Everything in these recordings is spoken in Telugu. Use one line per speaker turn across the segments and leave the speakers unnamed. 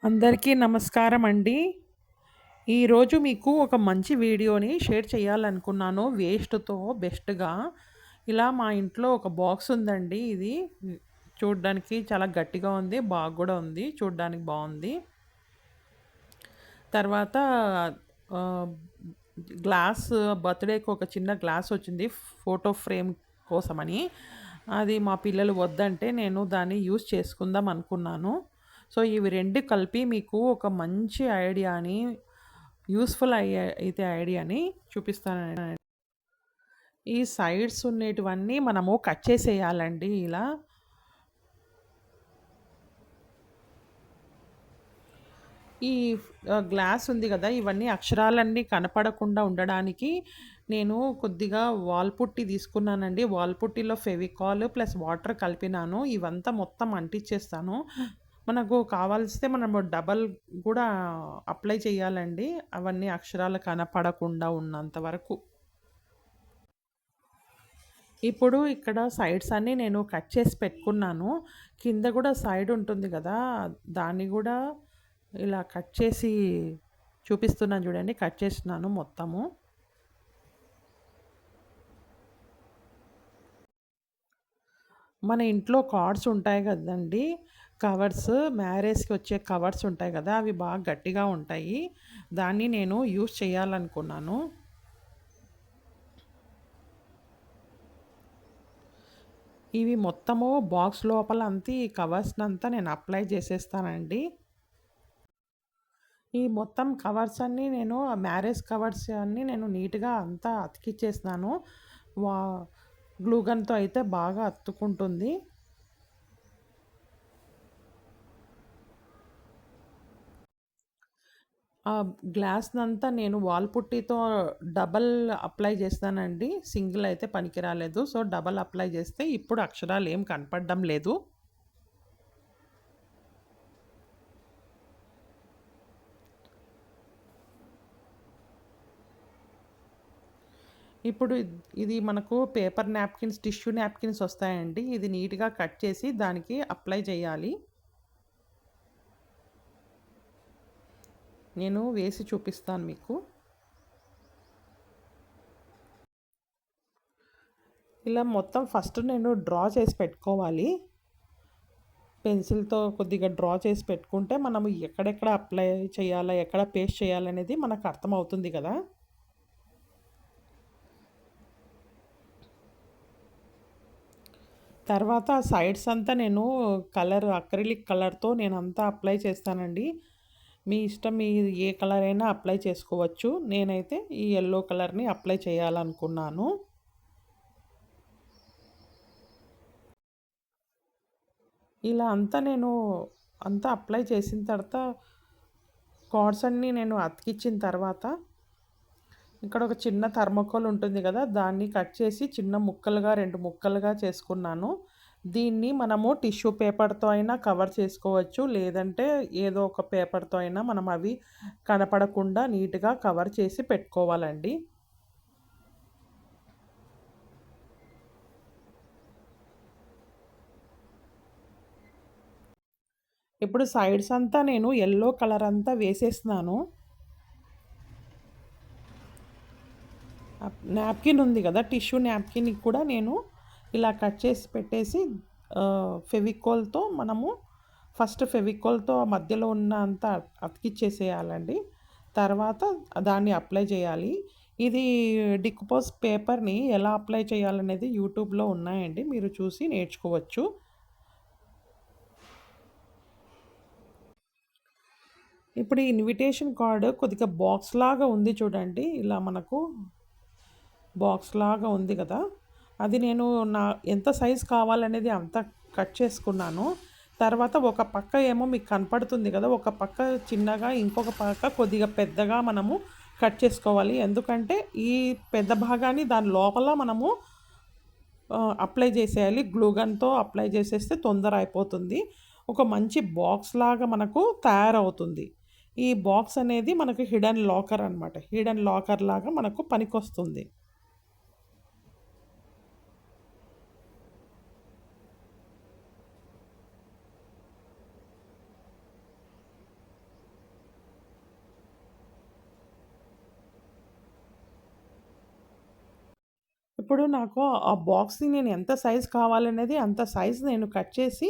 అందరికీ నమస్కారం అండి. ఈరోజు మీకు ఒక మంచి వీడియోని షేర్ చేయాలనుకున్నాను. వేస్ట్‌తో బెస్ట్‌గా. ఇలా మా ఇంట్లో ఒక బాక్స్ ఉందండి. ఇది చూడ్డానికి చాలా గట్టిగా ఉంది. బాగా గూడా ఉంది. చూడ్డానికి బావుంది. తర్వాత ఆహ్, గ్లాస్ బర్త్‌డేకి ఒక చిన్న గ్లాస్ వచ్చింది. ఫోటో ఫ్రేమ్ కోసమని. అది మా పిల్లలు వద్దంటే నేను దాన్ని యూజ్ చేసుకుందాం అనుకున్నాను. సో, ఇవి 2 కలిపి మీకు ఒక మంచి ఐడియాని యూజ్‌ఫుల్ అయితే ఐడియాని చూపిస్తానండి. ఈ సైడ్స్ ఉండేటివన్నీ మనము కట్ చేసేయాలండి ఇలా. ఈ గ్లాస్ ఉంది గదా! ఇవన్నీ అక్షరాలన్నీ కనపడకుండా ఉండడానికి నేను కొద్దిగా వాల్ పుట్టి తీసుకున్నానండి. వాల్ పుట్టిలో ఫెవికాల్ ప్లస్ వాటర్ కలిపినాను. ఇవంతా మొత్తం అంటించేస్తాను. మనకు కావాల్సితే మనము డబల్ గూడా అప్లై చేయాలండి. అవన్నీ అక్షరాలు కనపడకుండా ఉన్నంత వరకు. ఇప్పుడు ఇక్కడ సైడ్స్ అన్నీ నేను కట్ చేసి పెట్టుకున్నాను. కింద గూడా సైడ్ ఉంటుంది గదా! దాన్ని గూడా ఇలా కట్ చేసి చూపిస్తున్నాను చూడండి. కట్ చేసినాను మొత్తము. మన ఇంట్లో కార్డ్స్ ఉంటాయి గదండీ! కవర్స్ మ్యారేజ్‌కి వచ్చే కవర్స్ ఉంటాయి గదా! అవి బాగా గట్టిగా ఉంటాయి. దాన్ని నేను యూజ్ చేయాలనుకున్నాను. ఇవి మొత్తము బాక్స్ లోపల అంతా ఈ కవర్స్‌నంతా నేను అప్లై చేసేస్తానండి. ఈ మొత్తం కవర్స్ అన్నీ నేను మ్యారేజ్ కవర్స్ అన్నీ నేను నీట్‌గా అంతా అతికిచ్చేసినాను. వా గ్లూ గన్‌తో అయితే బాగా అతుక్కుంటుంది. ఆ గ్లాస్‌నంతా నేను వాల్ పుట్టీతో డబల్ అప్లై చేస్తానండి. సింగిల్ అయితే పనికి రాలేదు. సో, డబల్ అప్లై చేస్తే ఇప్పుడు అక్షరాలు ఏం కనపడడం లేదు. ఇప్పుడు ఇది మనకు పేపర్ నాప్కిన్స్, టిష్యూ నాప్కిన్స్ వస్తాయండి. ఇది నీట్‌గా కట్ చేసి దానికి అప్లై చేయాలి. నేను వేసి చూపిస్తాను మీకు. ఇలా మొత్తం ఫస్ట్ నేను డ్రా చేసి పెట్టుకోవాలి. పెన్సిల్‌తో కొద్దిగా డ్రా చేసి పెట్టుకుంటే మనము ఎక్కడెక్కడ అప్లై చేయాలా, ఎక్కడ పేస్ట్ చేయాలనేది మనకు అర్థమవుతుంది గదా! తర్వాత సైడ్స్ అంతా నేను అక్రిలిక్ కలర్‌తో నేనంతా అప్లై చేస్తానండి. మీ ఇష్టం మీరు ఏ కలర్ అయినా అప్లై చేసుకోవచ్చు. నేనైతే ఈ యెల్లో కలర్‌ని అప్లై చేయాలనుకున్నాను. ఇలా అంతా నేను అంతా అప్లై చేసిన తర్వాత కార్డ్స్ అన్నీ నేను అతికిచ్చిన తర్వాత ఇక్కడ ఒక చిన్న థర్మాకోల్ ఉంటుంది గదా! దాన్ని కట్ చేసి చిన్న ముక్కలుగా 2 ముక్కలుగా చేసుకున్నాను. దీన్ని మనము టిష్యూ పేపర్‌తో అయినా కవర్ చేసుకోవచ్చు. లేదంటే ఏదో ఒక పేపర్‌తో అయినా మనం అవి కనపడకుండా నీట్‌గా కవర్ చేసి పెట్టుకోవాలండి. ఇప్పుడు సైడ్స్ అంతా నేను యెల్లో కలర్ అంతా వేసేసినాను. నాప్కిన్ ఉంది గదా! టిష్యూ నాప్కిన్‌ని కూడా నేను ఇలా కట్ చేసి పెట్టేసి ఫెవికాల్‌తో మనము ఫస్ట్ ఫెవికాల్‌తో మధ్యలో ఉన్న అంతా అతికిచ్చేసేయాలండి. తర్వాత దాన్ని అప్లై చేయాలి. ఇది డికంపోజ్ పేపర్‌ని ఎలా అప్లై చేయాలనేది యూట్యూబ్‌లో ఉన్నాయండి. మీరు చూసి నేర్చుకోవచ్చు. ఇప్పుడు ఈ ఇన్విటేషన్ కార్డ్ కొద్దిగా బాక్స్‌లాగా ఉంది చూడండి. ఇలా మనకు బాక్స్‌లాగా ఉంది గదా! అది నేను నా ఎంత సైజ్ కావాలనేది అంతా కట్ చేసుకున్నాను. తర్వాత ఒక పక్క ఏమో మీకు కనపడుతుంది గదా! ఒక పక్క చిన్నగా, ఇంకొక పక్క కొద్దిగా పెద్దగా మనము కట్ చేసుకోవాలి. ఎందుకంటే, ఈ పెద్ద భాగాన్ని దాని లోపల మనము అప్లై చేసేయాలి. గ్లూ గన్‌తో అప్లై చేసేస్తే తొందర అయిపోతుంది. ఒక మంచి బాక్స్‌లాగా మనకు తయారవుతుంది. ఈ బాక్స్ అనేది మనకు హిడెన్ లాకర్ అనమాట. హిడెన్ లాకర్‌లాగా మనకు పనికొస్తుంది. ఇప్పుడు నాకు ఆ బాక్స్‌ని నేను ఎంత సైజ్ కావాలనేది అంత సైజ్ నేను కట్ చేసి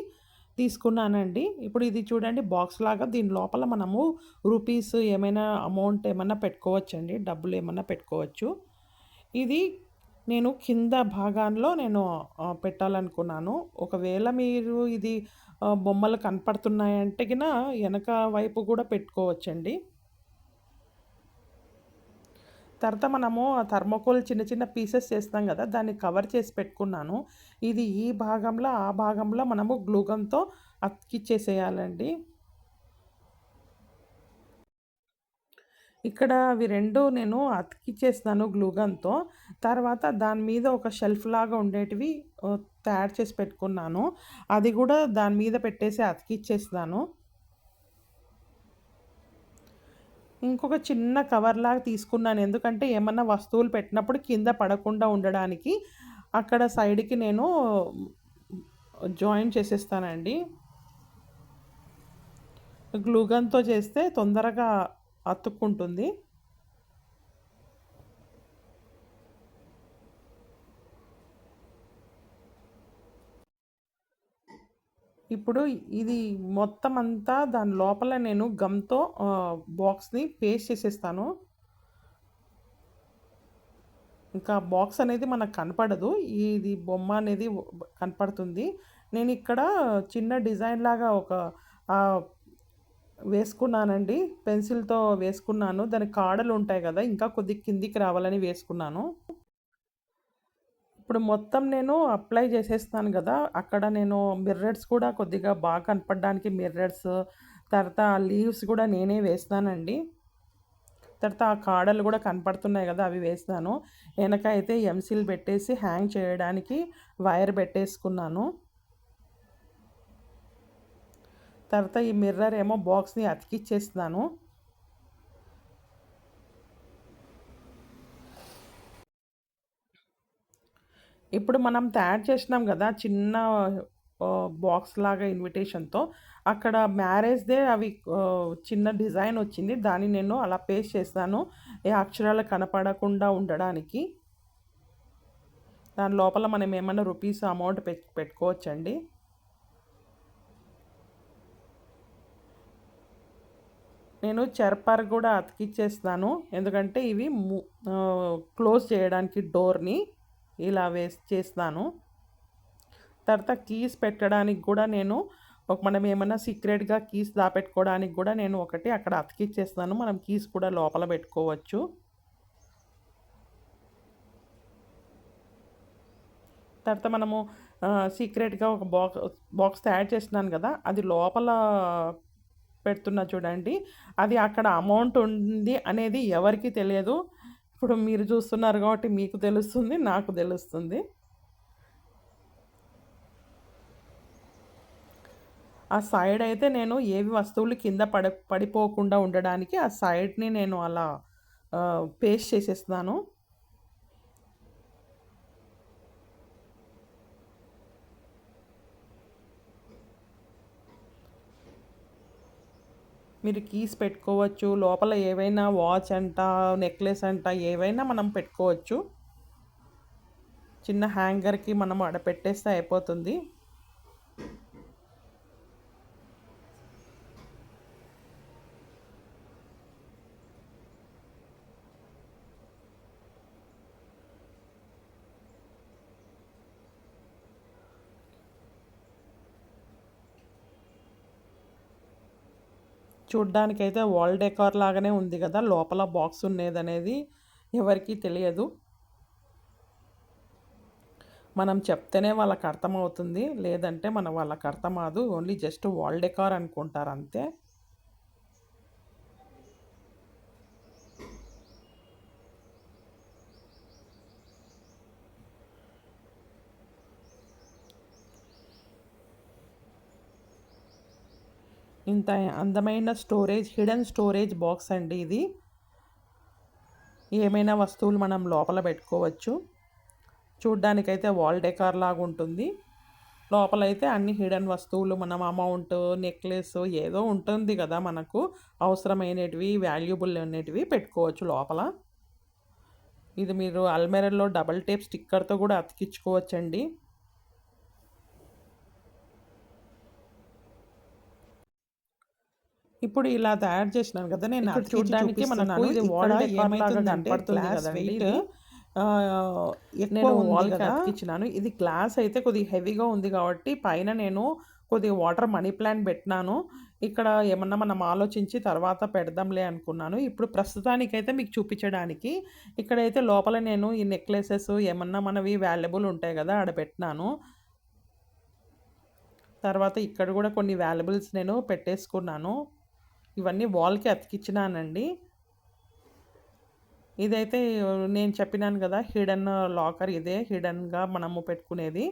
తీసుకున్నానండి. ఇప్పుడు ఇది చూడండి బాక్స్‌లాగా దీని లోపల మనము రూపీస్ ఏమైనా అమౌంట్ ఏమన్నా పెట్టుకోవచ్చండి. డబ్బులేమన్నా పెట్టుకోవచ్చు. ఇది నేను కింద భాగాల్లో నేను పెట్టాలనుకున్నాను. ఒకవేళ మీరు ఇది బొమ్మలు కనపడుతున్నాయంటే ఎనక వైపు గూడా పెట్టుకోవచ్చండి. తర్వాత మనము ఆ థర్మాకోల్ చిన్న చిన్న పీసెస్ చేస్తాం గదా! దాన్ని కవర్ చేసి పెట్టుకున్నాను. ఇది ఈ భాగంలో, ఆ భాగంలో మనము గ్లూ గన్‌తో అతికిచ్చేసేయాలండి. ఇక్కడ అవి 2 నేను అతికిచ్చేస్తాను గ్లూ గన్‌తో. తర్వాత దాని మీద ఒక షెల్ఫ్‌లాగా ఉండేటివి తయారు చేసి పెట్టుకున్నాను. అది గూడా దాని మీద పెట్టేసి అతికిచ్చేస్తాను. ఇంకొక చిన్న కవర్‌లాగా తీసుకున్నాను. ఎందుకంటే ఏమన్నా వస్తువులు పెట్టినప్పుడు కింద పడకుండా ఉండడానికి అక్కడ సైడ్‌కి నేను జాయిన్ చేసేస్తానండి. గ్లూ గన్‌తో చేస్తే తొందరగా అతుక్కుంటుంది. ఇప్పుడు ఇది మొత్తం అంతా దాని లోపల నేను గమ్‌తో బాక్స్‌ని పేస్ట్ చేసేస్తాను. ఇంకా బాక్స్ అనేది మనకు కనపడదు. ఇది బొమ్మ అనేది కనపడుతుంది. నేనిక్కడ చిన్న డిజైన్‌లాగా ఒక ఆహ్, వేసుకున్నానండి. పెన్సిల్‌తో వేసుకున్నాను. దానికి కాడలుంటాయి గదా! ఇంకా కొద్దిగా కిందికి రావాలని వేసుకున్నాను. ఇప్పుడు మొత్తం నేను అప్లై చేసేస్తాను గదా! అక్కడ నేను మిర్రర్స్ కూడా కొద్దిగా బాగా కనపడడానికి మిర్రర్స్, తర్వాత లీవ్స్ గూడా నేనే వేస్తానండి. తర్వాత ఆ కాడలు గూడా కనపడుతున్నాయి గదా! అవి వేస్తాను. ఎనక అయితే ఎంసీల్ పెట్టేసి హ్యాంగ్ చేయడానికి వైర్ పెట్టేసుకున్నాను. తర్వాత ఈ మిర్రర్ ఏమో బాక్స్‌ని అతికిచ్చేస్తున్నాను. ఇప్పుడు మనం తయారు చేసినాం గదా! చిన్న బాక్స్‌లాగా ఇన్విటేషన్‌తో అక్కడ మ్యారేజ్‌దే అవి చిన్న డిజైన్ వచ్చింది. దాన్ని నేను అలా పేస్ట్ చేశాను. ఏ అక్షరాలు కనపడకుండా ఉండడానికి. దాని లోపల మనం ఏమన్నా రూపీస్ అమౌంట్ పెట్టుకోవచ్చండి. నేను చెరపర గూడా అతికిచ్చేస్తాను. ఎందుకంటే ఇవి క్లోజ్ చేయడానికి డోర్‌ని ఇలా చేస్తాను. తర్వాత కీస్ పెట్టడానికి గూడా నేను మనం ఏమన్నా సీక్రెట్‌గా కీస్ దాపెట్టుకోవడానికి గూడా నేను ఒకటి అక్కడ అతికిచ్చేస్తాను. మనం కీస్ కూడా లోపల పెట్టుకోవచ్చు. తర్వాత మనము సీక్రెట్‌గా ఒక బాక్స్ తయారు చేస్తున్నాను గదా! అది లోపల పెడుతున్నా చూడండి. అది అక్కడ అమౌంట్ ఉంది అనేది ఎవరికీ తెలియదు. ఇప్పుడు మీరు చూస్తున్నారు కాబట్టి మీకు తెలుస్తుంది. నాకు తెలుస్తుంది. ఆ సైడ్ అయితే నేను ఏవి వస్తువులు కింద పడిపోకుండా ఉండడానికి ఆ సైడ్‌ని నేను అలా పేస్ట్ చేసేస్తున్నాను. మీరు కీస్ పెట్టుకోవచ్చు. లోపల ఏవైనా వాచ్ అంట, నెక్లెస్ అంట ఏవైనా మనం పెట్టుకోవచ్చు. చిన్న హ్యాంగర్‌కి మనం ఆడ పెట్టేస్తే అయిపోతుంది. చూడ్డానికైతే వాల్ డెకార్ లాగానే ఉంది గదా! లోపల బాక్స్ ఉన్నదనేది ఎవరికీ తెలియదు. మనం చెప్తేనే వాళ్ళకి అర్థమవుతుంది. లేదంటే వాళ్ళకి అర్థం కాదు. ఓన్లీ జస్ట్ వాల్ డెకార్ అనుకుంటారు అంతే. ఇంత అందమైన హిడెన్ స్టోరేజ్ బాక్స్ అండి ఇది. ఏమైనా వస్తువులు మనం లోపల పెట్టుకోవచ్చు. చూడ్డానికైతే వాల్ డెకార్ లాగా ఉంటుంది. లోపలైతే అన్ని హిడెన్ వస్తువులు మనం అమౌంట్, నెక్లెస్ ఏదో ఉంటుంది కదా! మనకు అవసరమైనటివి, వాల్యుబుల్ అనేటివి పెట్టుకోవచ్చు లోపల. ఇది మీరు అల్మెరలో డబల్ టేప్ స్టిక్కర్తో కూడా అతికించుకోవచ్చండి. ఇప్పుడు ఇలా తయారు చేసినాను కదా, నేను
ఇక్కడ
అతికించి
చూడ్డానికి మనకు
చూపిస్తున్నాను.
ఇది
ఇక్కడ
వాల్ డెకార్ లాగా
ఏమైతుందంటే
కనపడుతుంది
గ్లాస్
కదండి
వెయిట్
ఇది. ఎక్కువ
నేను
ఉంది
వాల్కి
కదా.
అతికించినాను. ఇది గ్లాస్ అయితే కొద్దిగా హెవీగా ఉంది కాబట్టి పైన నేను కొద్దిగా వాటర్ మనీ ప్లాంట్ పెట్టినాను. ఇక్కడ ఏమన్నా మనం ఆలోచించి తర్వాత పెడదాంలే అనుకున్నాను. ఇప్పుడు ప్రస్తుతానికైతే మీకు చూపించడానికి ఇక్కడైతే లోపల నేను ఈ నెక్లెసెస్ ఏమన్నా మనవి వాల్యుబుల్ ఉంటాయి కదా ఆడ పెట్టినాను. తర్వాత ఇక్కడ కూడా కొన్ని వాల్యుబుల్స్ నేను పెట్టేసుకున్నాను. ఇవన్నీ వాల్కి అతికించినానండి. ఇదైతే నేను చెప్పినాను కదా, హిడెన్ లాకర్ ఇదే హిడెన్గా మనము పెట్టుకునేది.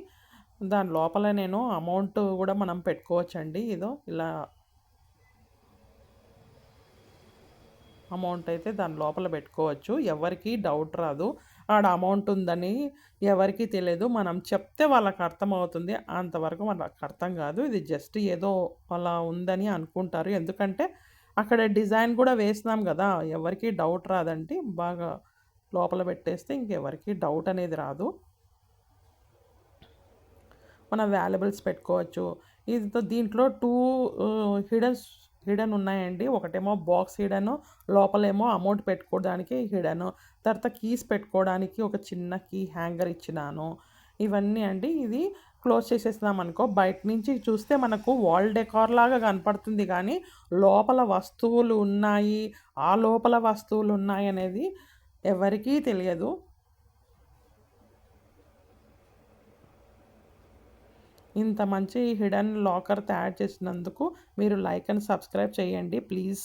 దాని లోపల నేను అమౌంట్ కూడా మనం పెట్టుకోవచ్చండి. ఇదో ఇలా అమౌంట్ అయితే దాని లోపల పెట్టుకోవచ్చు. ఎవరికి డౌట్ రాదు ఆడ అమౌంట్ ఉందని. ఎవరికి తెలియదు, మనం చెప్తే వాళ్ళకి అర్థమవుతుంది. అంతవరకు వాళ్ళకి అర్థం కాదు. ఇది జస్ట్ ఏదో అలా ఉందని అనుకుంటారు. ఎందుకంటే అక్కడ డిజైన్ కూడా వేసినాం కదా, ఎవరికి డౌట్ రాదండి. బాగా లోపల పెట్టేస్తే ఇంకెవరికి డౌట్ అనేది రాదు. మనం వాల్యుబుల్స్ పెట్టుకోవచ్చు. దీంట్లో 2 హిడెన్ ఉన్నాయండి. ఒకటేమో బాక్స్ హిడెను, లోపలేమో అమౌంట్ పెట్టుకోవడానికి హిడెను. తర్వాత కీస్ పెట్టుకోవడానికి ఒక చిన్న కీ హ్యాంగర్ ఇచ్చినాను. ఇవన్నీ అండి. ఇది క్లోజ్ చేసేసినామనుకో బయట నుంచి చూస్తే మనకు వాల్ డెకార్ లాగా కనపడుతుంది కానీ లోపల వస్తువులు ఉన్నాయి, ఆ లోపల వస్తువులు ఉన్నాయనేది ఎవరికీ తెలియదు. ఇంత మంచి హిడెన్ లాకర్ తయారు చేసినందుకు మీరు లైక్ అండ్ సబ్స్క్రైబ్ చేయండి ప్లీజ్.